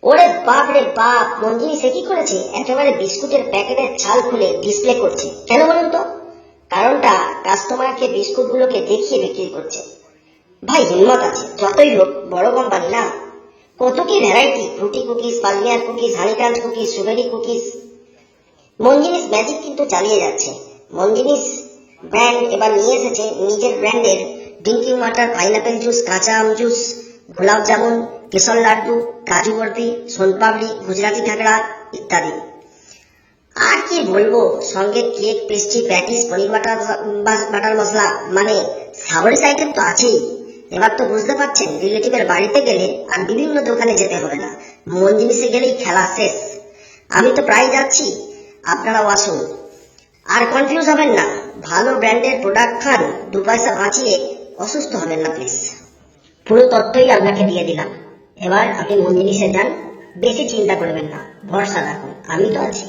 ওরে বাপ রে বাপ, মঞ্জিনী সে কি করেছে, একেবারে বিস্কুটের প্যাকেটের ছাল খুলে ডিসপ্লে করছে। কেন বলুন তো? কারণটা কাস্টমারকে বিস্কুট গুলোকে দেখিয়ে বিক্রি করছে। ভাই হিম্মত আছে, যতই হোক বড় কোম্পানি না, কত কি variety, fruity cookies, palmier cookies, honey crunch cookies, strawberry cookies. Monginis magic কিন্তু চালিয়ে যাচ্ছে। মঞ্জিনিস ব্র্যান্ড এবার নিয়ে এসেছে নিজের ব্র্যান্ডের ড্রিঙ্কিং ওয়াটার, পাইনাপেল জুস, কাঁচা আম জুস, গোলাপ জামুন, কেশর লাড্ডু, কাজু বরফি, সোনপাপড়ি, গুজরাটি ঢাকড়া ইত্যাদি। আর কি বলবো, সঙ্গে কেক, পেস্ট্রি, প্যাটিস, পনির বাটার মশলা, মানে সাবরিস আইটেম তো আছেই। এবার তো বুঝতে পারছেন, রিলেটিভের বাড়িতে গেলে আর বিভিন্ন দোকানে যেতে হবে না, মঞ্জিনিসে গেলেই খেলা শেষ। আমি তো প্রায় যাচ্ছি, আপনারাও আসুন। আর কনফিউজ হবেন না, ভালো ব্র্যান্ডের প্রোডাক্ট খান, 2 পয়সা বাঁচিয়ে অসুস্থ হবেন না প্লিজ। পুরো তথ্যই আপনাকে দিয়ে দিলাম। এবার আপনি মঞ্জিনিসে যান, বেশি চিন্তা করবেন না, ভরসা রাখুন, আমি তো আছি।